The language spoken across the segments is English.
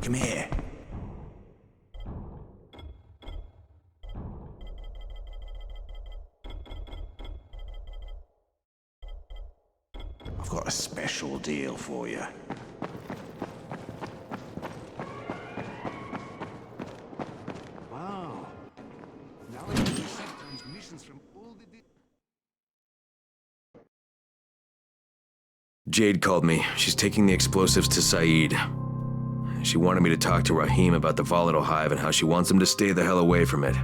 Come here. I've got a special deal for you. Wow. Now I can receive transmissions from all the... Jade called me. She's taking the explosives to Saeed. She wanted me to talk to Rahim about the volatile hive and how she wants him to stay the hell away from it.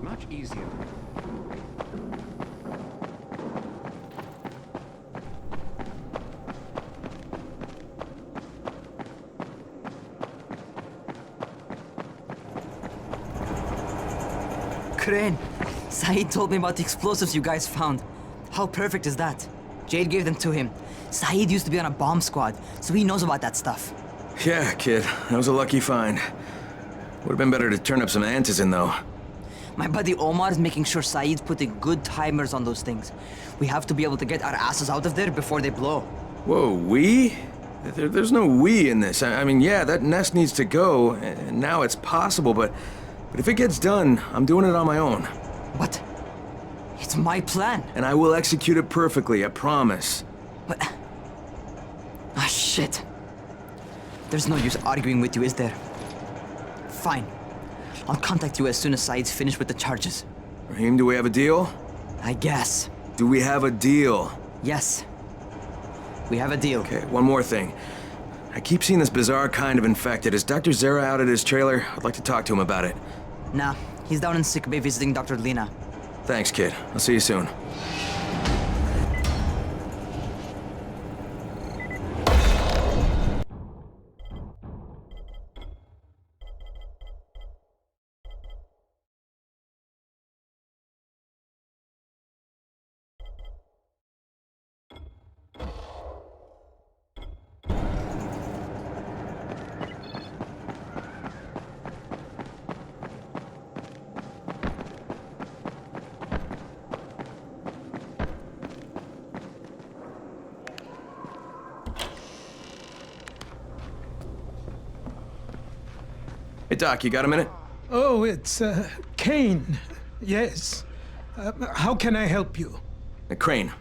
Much easier. Crane, Saeed told me about the explosives you guys found. How perfect is that? Jade gave them to him. Saeed used to be on a bomb squad, so he knows about that stuff. Yeah, kid. That was a lucky find. Would have been better to turn up some antizin, though. My buddy Omar is making sure Saeed's putting good timers on those things. We have to be able to get our asses out of there before they blow. Whoa, we? There's no we in this. I mean, yeah, that nest needs to go, and now it's possible, but if it gets done, I'm doing it on my own. What? It's my plan. And I will execute it perfectly, I promise. But... Ah, shit. There's no use arguing with you, is there? Fine. I'll contact you as soon as Saeed's finished with the charges. Rahim, do we have a deal? I guess. Do we have a deal? Yes. We have a deal. Okay, one more thing. I keep seeing this bizarre kind of infected. Is Dr. Zera out at his trailer? I'd like to talk to him about it. Nah, he's down in sickbay visiting Dr. Lena. Thanks, kid. I'll see you soon. Hey, Doc, you got a minute? Oh, it's, Kane. Yes. How can I help you? Crane.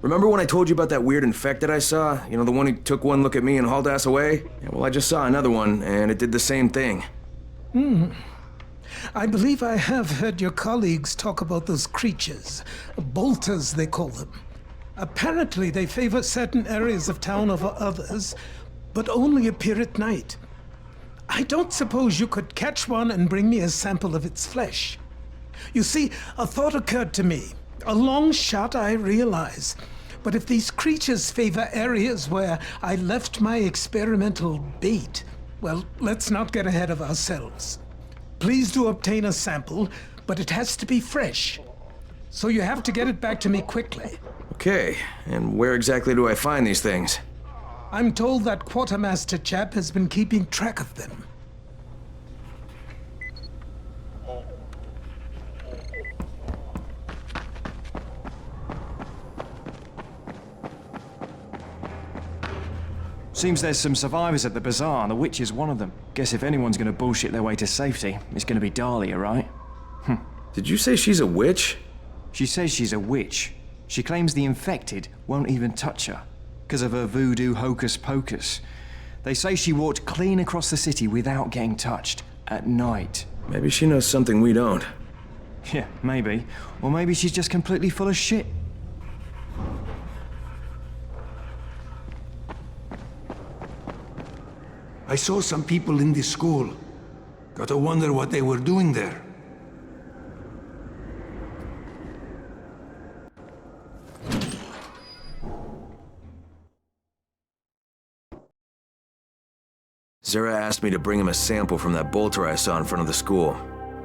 Remember when I told you about that weird infected I saw? You know, the one who took one look at me and hauled ass away? Yeah, well, I just saw another one, and it did the same thing. I believe I have heard your colleagues talk about those creatures. Bolters, they call them. Apparently, they favor certain areas of town over others, but only appear at night. I don't suppose you could catch one and bring me a sample of its flesh. You see, a thought occurred to me. A long shot, I realize. But if these creatures favor areas where I left my experimental bait, well, let's not get ahead of ourselves. Please do obtain a sample, but it has to be fresh. So you have to get it back to me quickly. Okay, and where exactly do I find these things? I'm told that quartermaster chap has been keeping track of them. Seems there's some survivors at the bazaar, and the witch is one of them. Guess if anyone's gonna bullshit their way to safety, it's gonna be Dahlia, right? Did you say she's a witch? She says she's a witch. She claims the infected won't even touch her, because of her voodoo hocus pocus. They say she walked clean across the city without getting touched, at night. Maybe she knows something we don't. Yeah, maybe. Or maybe she's just completely full of shit. I saw some people in this school. Gotta wonder what they were doing there. Zera asked me to bring him a sample from that bolter I saw in front of the school.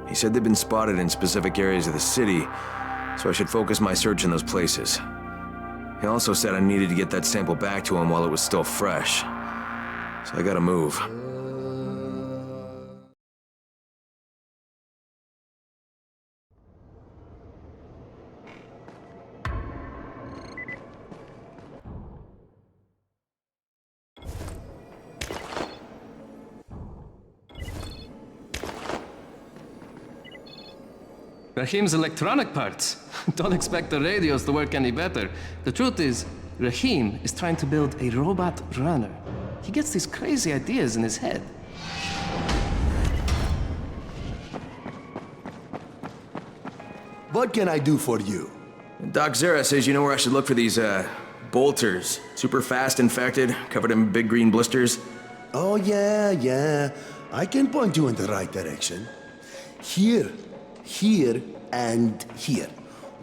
He said they'd been spotted in specific areas of the city, so I should focus my search in those places. He also said I needed to get that sample back to him while it was still fresh. So I gotta move. Rahim's electronic parts. Don't expect the radios to work any better. The truth is, Rahim is trying to build a robot runner. He gets these crazy ideas in his head. What can I do for you? Doc Zera says you know where I should look for these, bolters. Super fast infected, covered in big green blisters. Oh, yeah. I can point you in the right direction. Here, and here.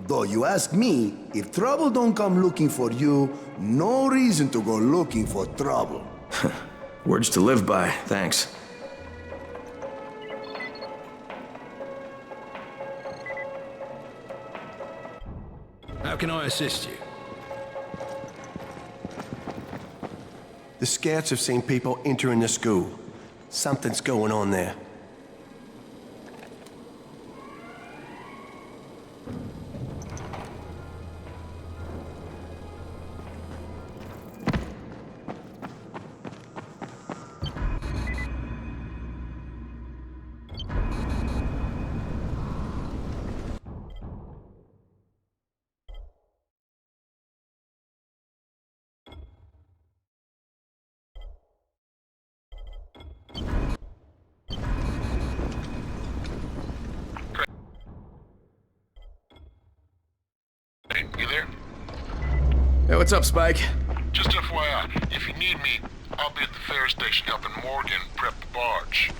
Though you ask me, if trouble don't come looking for you, no reason to go looking for trouble. Words to live by, thanks. How can I assist you? The scouts have seen people entering the school. Something's going on there. You there? Hey, what's up, Spike? Just FYI, if you need me, I'll be at the ferry station helping Morgan prep the barge.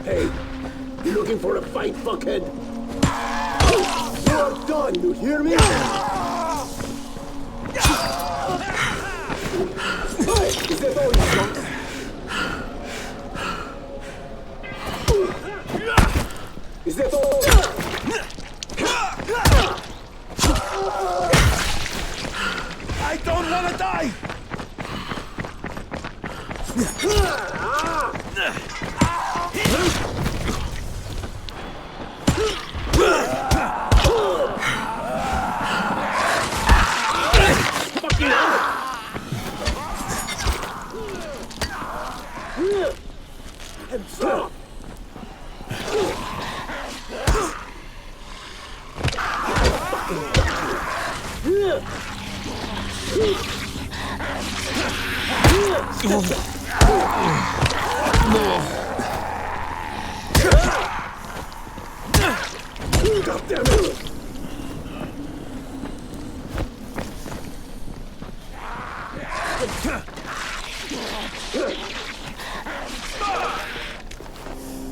Hey, you looking for a fight, fuckhead? You're done, you hear me? Hey, is that all you want? Is that all? I don't want to die!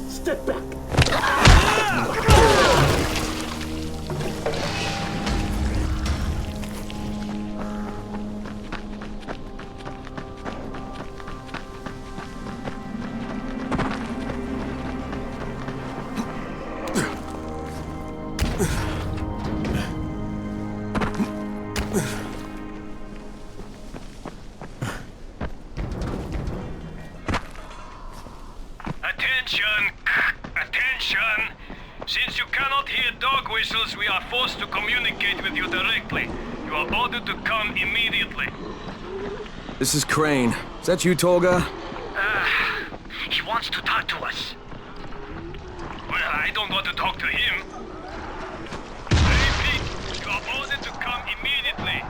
Step back. Attention! Since you cannot hear dog whistles, we are forced to communicate with you directly. You are ordered to come immediately. This is Crane. Is that you, Tolga? He wants to talk to us. Well, I don't want to talk to him. I repeat, you are ordered to come immediately.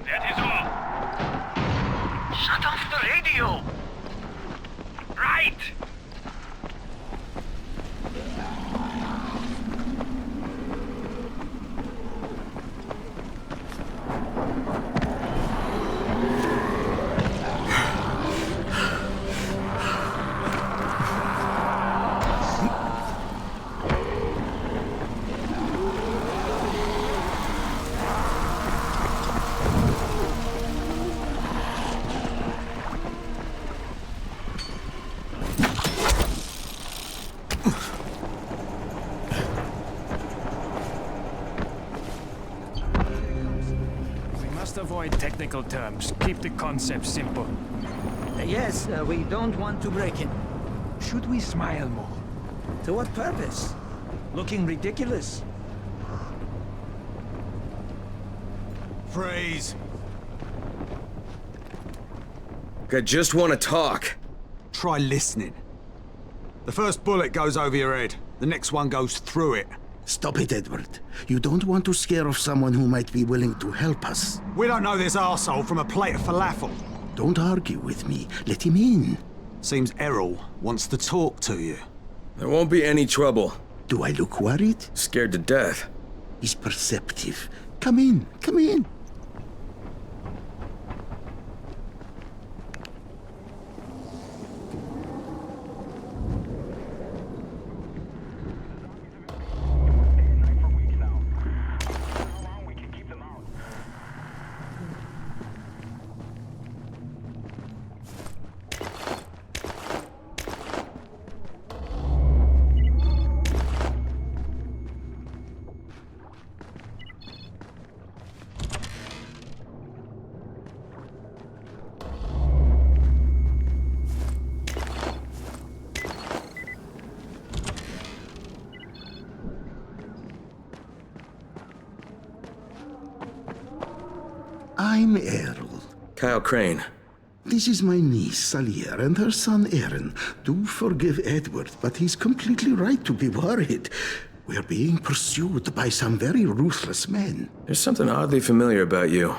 That is all. Shut off the radio! Right! avoid technical terms. Keep the concept simple. Yes, we don't want to break in. Should we smile more? To what purpose? Looking ridiculous? Freeze! I just want to talk. Try listening. The first bullet goes over your head. The next one goes through it. Stop it, Edward. You don't want to scare off someone who might be willing to help us. We don't know this arsehole from a plate of falafel. Don't argue with me. Let him in. Seems Errol wants to talk to you. There won't be any trouble. Do I look worried? Scared to death. He's perceptive. Come in, come in. I'm Errol. Kyle Crane. This is my niece, Salia, and her son, Aaron. Do forgive Edward, but he's completely right to be worried. We're being pursued by some very ruthless men. There's something oddly familiar about you.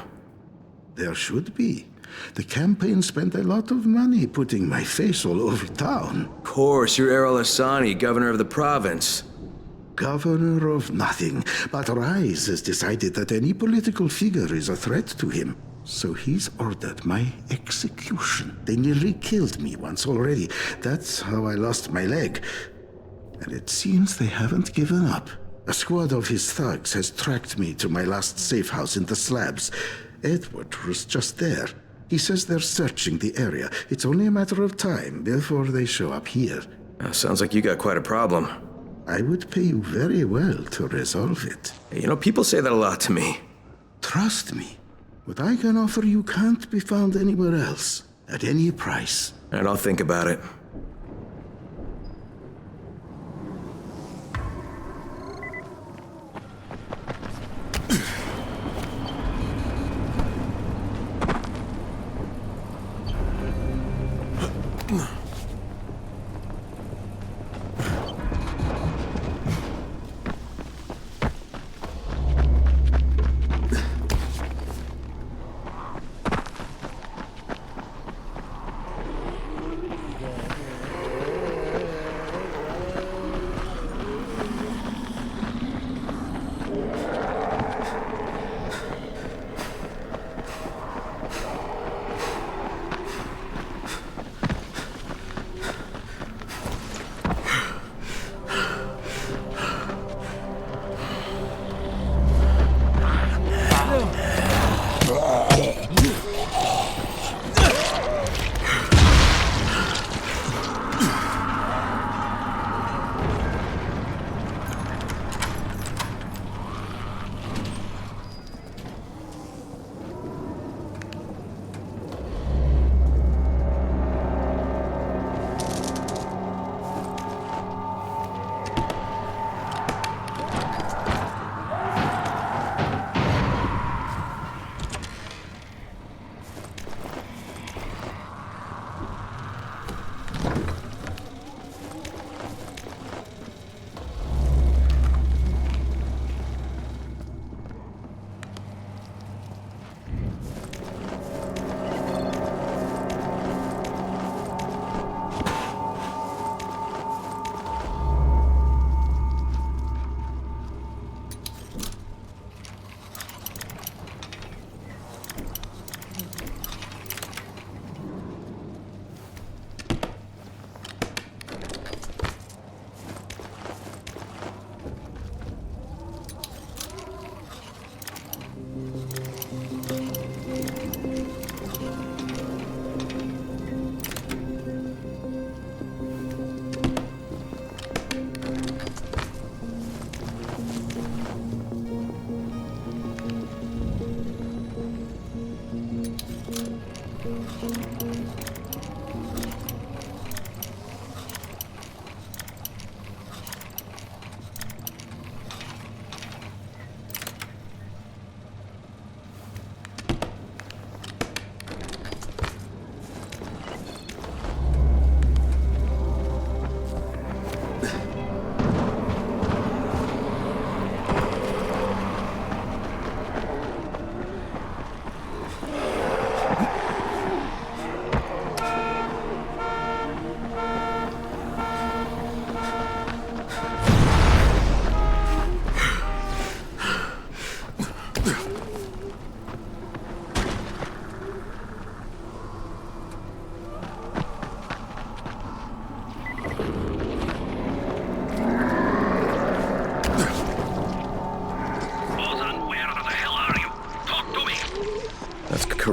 There should be. The campaign spent a lot of money putting my face all over town. Of course, you're Errol Hassani, governor of the province. Governor of nothing, but Rise has decided that any political figure is a threat to him. So he's ordered my execution. They nearly killed me once already. That's how I lost my leg. And it seems they haven't given up. A squad of his thugs has tracked me to my last safe house in the slabs. Edward was just there. He says they're searching the area. It's only a matter of time before they show up here. Sounds like you got quite a problem. I would pay you very well to resolve it. You know, people say that a lot to me. Trust me. What I can offer you can't be found anywhere else, at any price. And I'll think about it.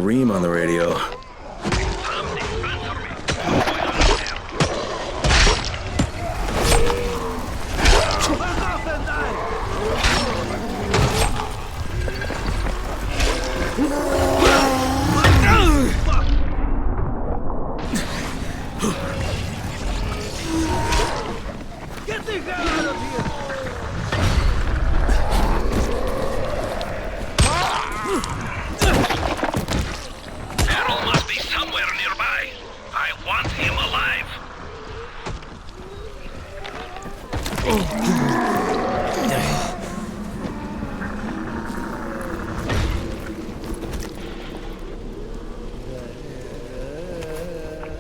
Reem on the radio.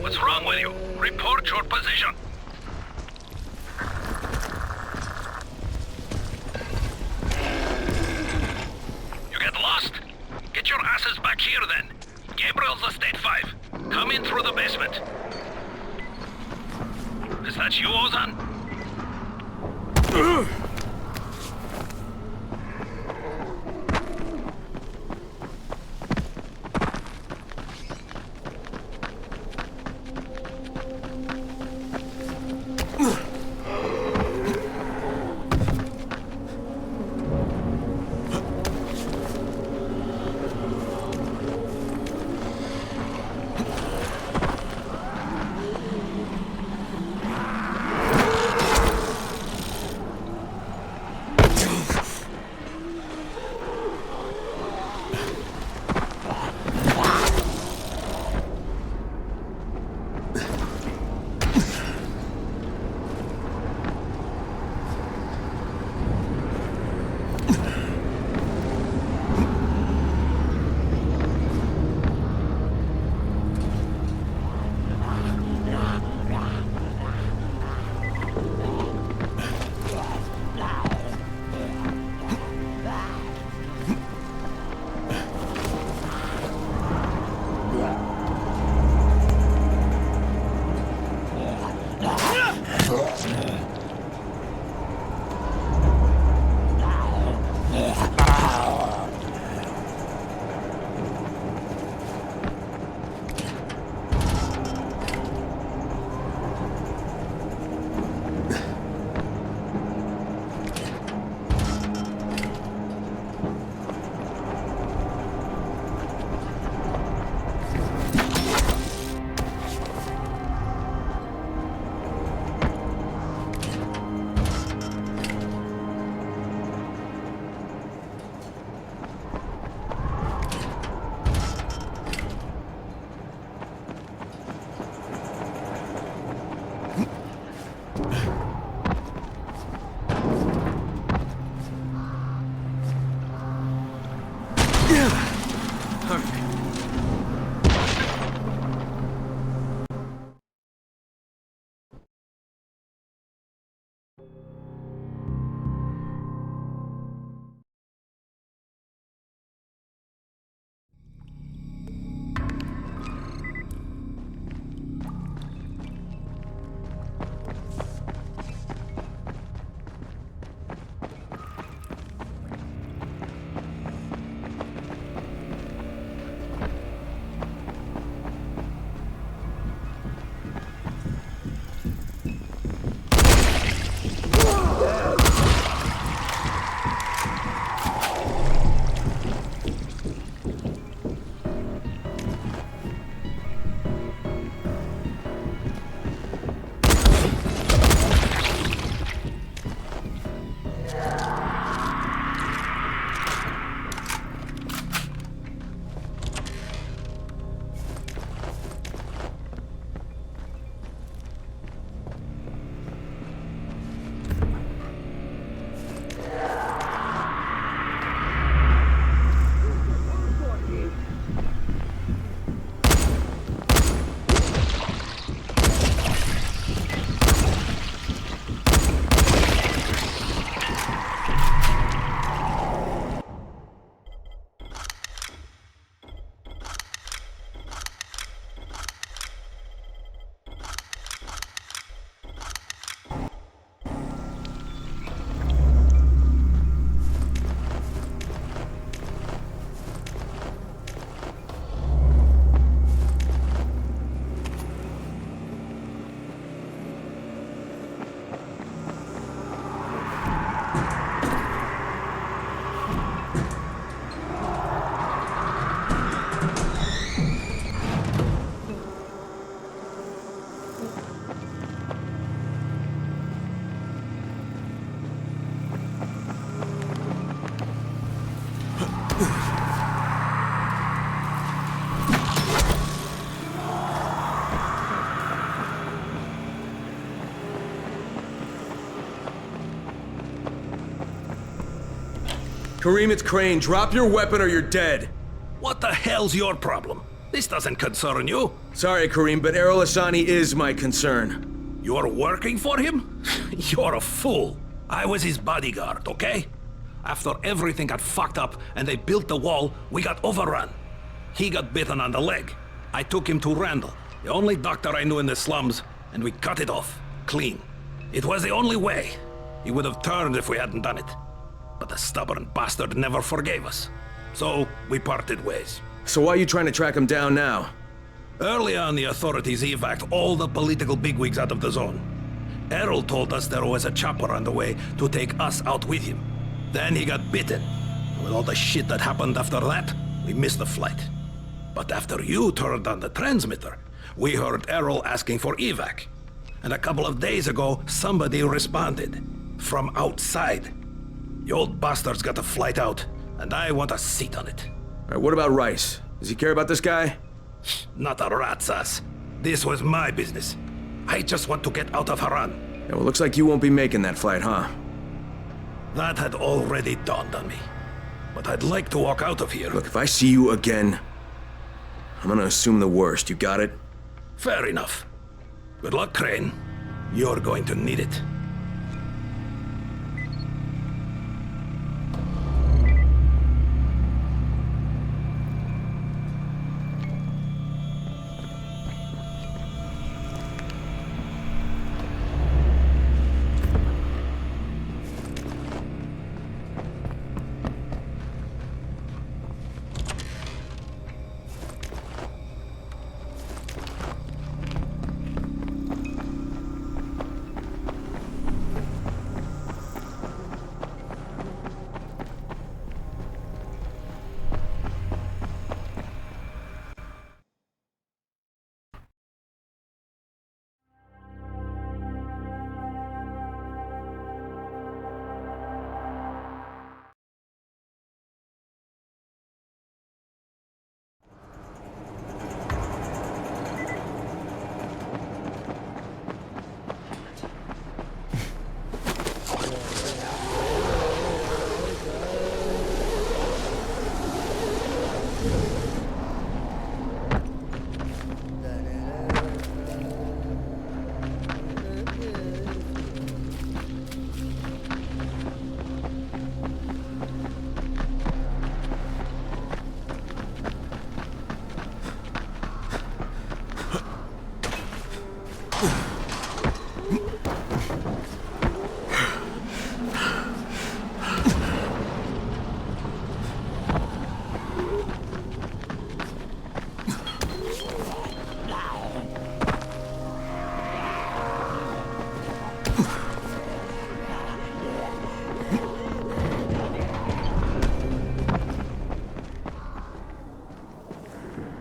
What's wrong with you? Report your position. You get lost? Get your asses back here then. Gabriel's Estate 5. Come in through the basement. Is that you, Ozan? Kareem, it's Crane. Drop your weapon or you're dead. What the hell's your problem? This doesn't concern you. Sorry, Kareem, but Errol Hassani is my concern. You're working for him? You're a fool. I was his bodyguard, okay? After everything got fucked up and they built the wall, we got overrun. He got bitten on the leg. I took him to Randall, the only doctor I knew in the slums, and we cut it off, clean. It was the only way. He would have turned if we hadn't done it. But the stubborn bastard never forgave us. So, we parted ways. So why are you trying to track him down now? Early on, the authorities evacuated all the political bigwigs out of the zone. Errol told us there was a chopper on the way to take us out with him. Then he got bitten. With all the shit that happened after that, we missed the flight. But after you turned on the transmitter, we heard Errol asking for evac. And a couple of days ago, somebody responded. From outside. The old bastard's got a flight out, and I want a seat on it. Alright, what about Rice? Does he care about this guy? Not a rat's ass. This was my business. I just want to get out of Harran. Yeah, well, looks like you won't be making that flight, huh? That had already dawned on me. But I'd like to walk out of here. Look, if I see you again, I'm gonna assume the worst. You got it? Fair enough. Good luck, Crane. You're going to need it.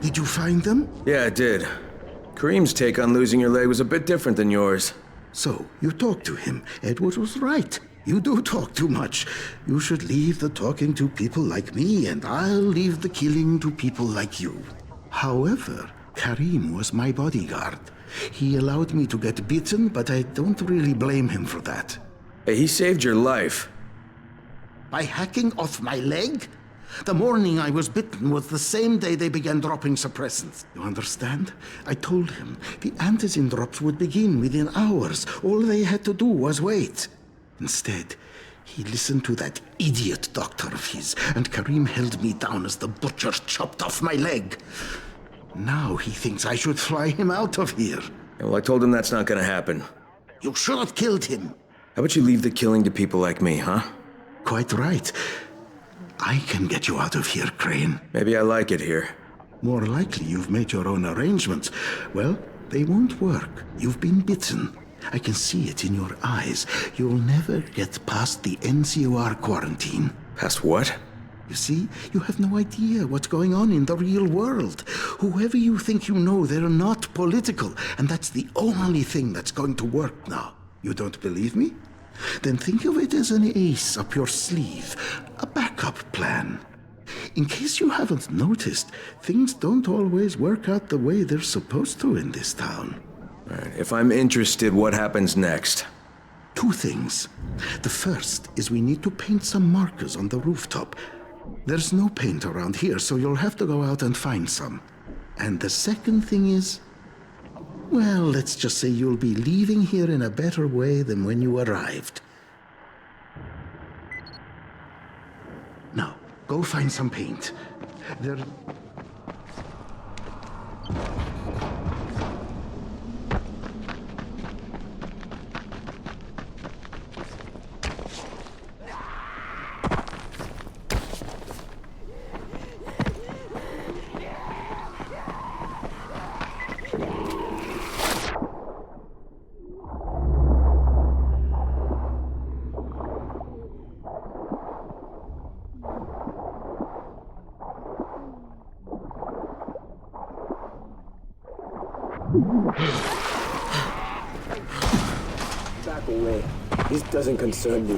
Did you find them? Yeah, I did. Kareem's take on losing your leg was a bit different than yours. So, you talked to him. Edward was right. You do talk too much. You should leave the talking to people like me, and I'll leave the killing to people like you. However, Kareem was my bodyguard. He allowed me to get bitten, but I don't really blame him for that. Hey, he saved your life. By hacking off my leg? The morning I was bitten was the same day they began dropping suppressants. You understand? I told him the antizin drops would begin within hours. All they had to do was wait. Instead, he listened to that idiot doctor of his, and Kareem held me down as the butcher chopped off my leg. Now he thinks I should fly him out of here. Yeah, well, I told him that's not gonna happen. You should have killed him. How about you leave the killing to people like me, huh? Quite right. I can get you out of here, Crane. Maybe I like it here. More likely you've made your own arrangements. Well, they won't work. You've been bitten. I can see it in your eyes. You'll never get past the NCOR quarantine. Past what? You see, you have no idea what's going on in the real world. Whoever you think you know, they're not political. And that's the only thing that's going to work now. You don't believe me? Then think of it as an ace up your sleeve, a backup plan. In case you haven't noticed, things don't always work out the way they're supposed to in this town. All right, if I'm interested, what happens next? Two things. The first is we need to paint some markers on the rooftop. There's no paint around here, so you'll have to go out and find some. And the second thing is, well, let's just say you'll be leaving here in a better way than when you arrived. Now, go find some paint. There... Back away. This doesn't concern you.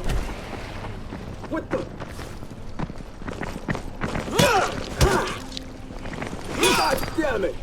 What the? God damn it!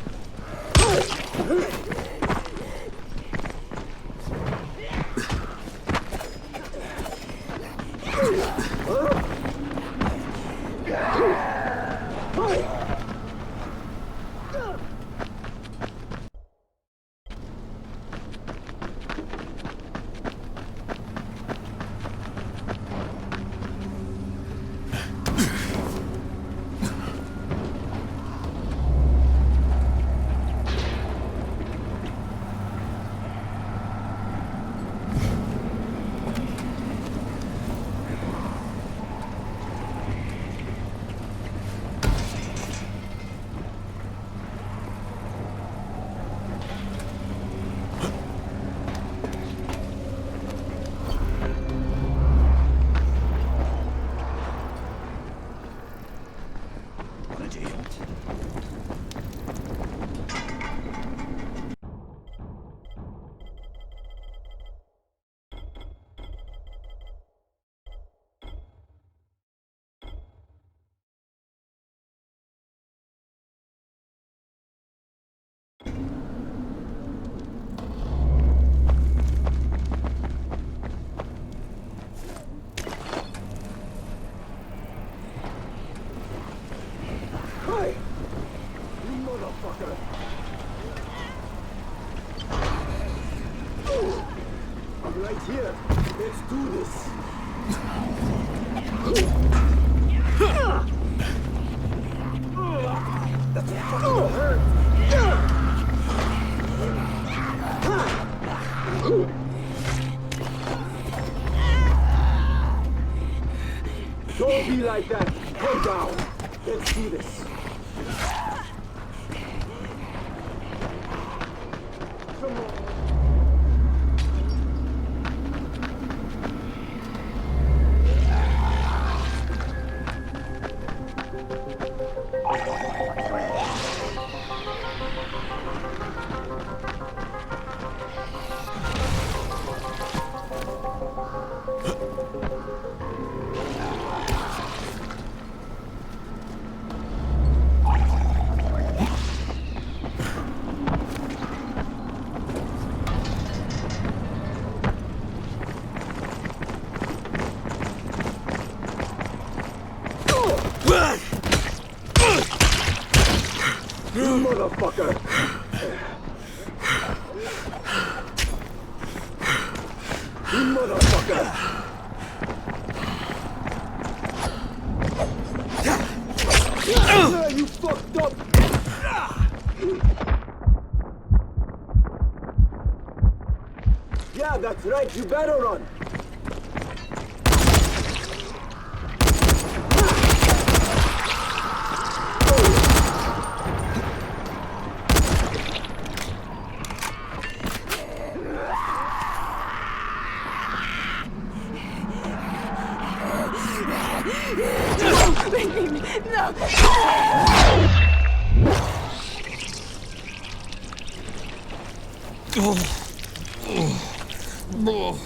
Right here. Let's do this. That's fucking hurt. Don't be like that. Go down. Let's do this. Come on. You motherfucker! You motherfucker! You fucked up! Yeah, that's right, you better run! No!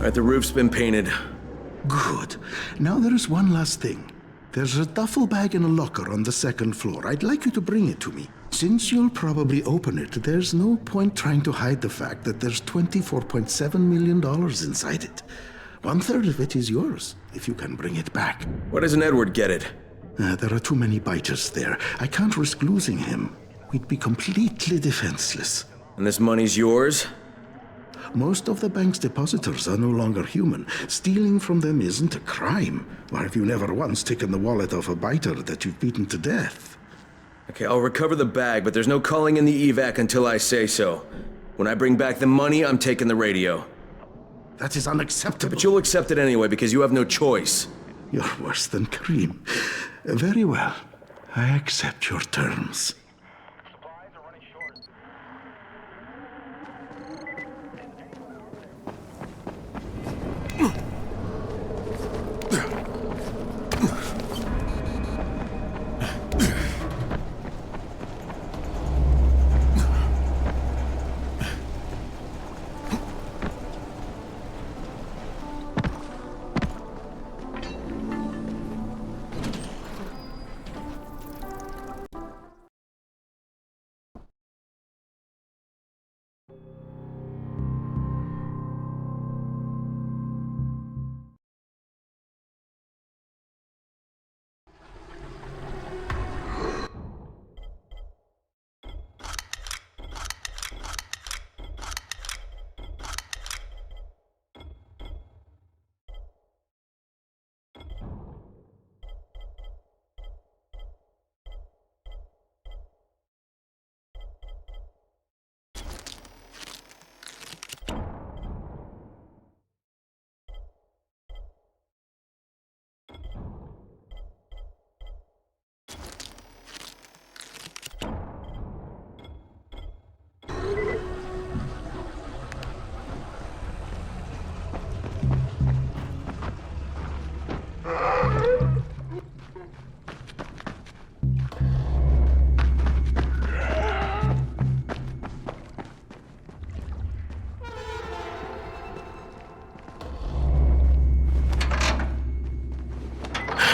Alright, the roof's been painted. Good. Now there is one last thing. There's a duffel bag in a locker on the second floor. I'd like you to bring it to me. Since you'll probably open it, there's no point trying to hide the fact that there's $24.7 million inside it. 1/3 of it is yours, if you can bring it back. Why doesn't Edward get it? There are too many biters there. I can't risk losing him. We'd be completely defenseless. And this money's yours? Most of the bank's depositors are no longer human. Stealing from them isn't a crime. Or have you never once taken the wallet of a biter that you've beaten to death? Okay, I'll recover the bag, but there's no calling in the evac until I say so. When I bring back the money, I'm taking the radio. That is unacceptable. But you'll accept it anyway, because you have no choice. You're worse than Kareem. Very well. I accept your terms.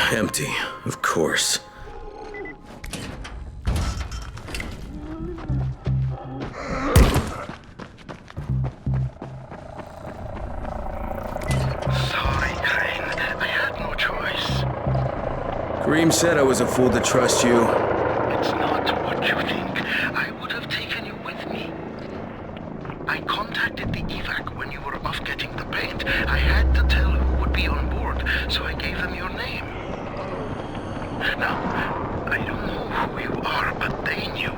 Empty, of course. Sorry, Crane. I had no choice. Kareem said I was a fool to trust you. It's not what you think. I would have taken you with me. I contacted the evac when you were off getting the paint. I had to tell who would be on board, so I gave them your name. Now, I don't know who you are, but they knew,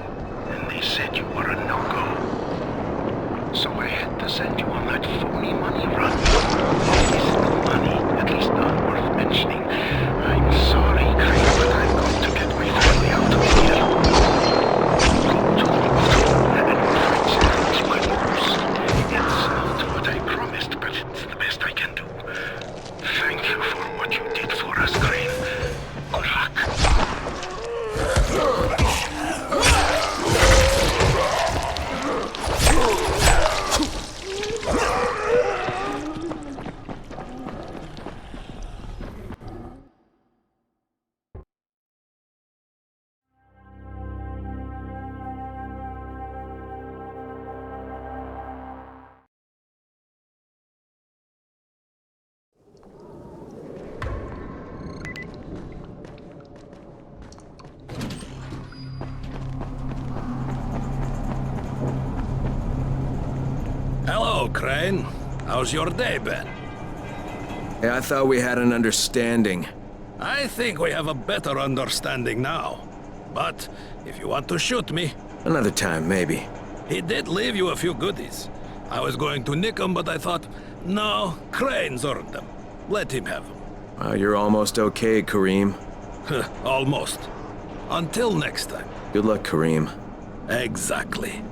and they said you were a no-go. So I had to send you on that phony money run. It's no money, at least not worth mentioning. I'm sorry, Craig, but I've got to get my family out of here. Go to the and find my moves. It's not what I promised, but it's the best I can do. Thank you for what you did for us, Craig. Good luck. Hello, Crane. How's your day been? Hey, I thought we had an understanding. I think we have a better understanding now. But if you want to shoot me... Another time, maybe. He did leave you a few goodies. I was going to nick them, but I thought, no, Crane's earned them. Let him have them. Well, you're almost okay, Kareem. Almost. Until next time. Good luck, Kareem. Exactly.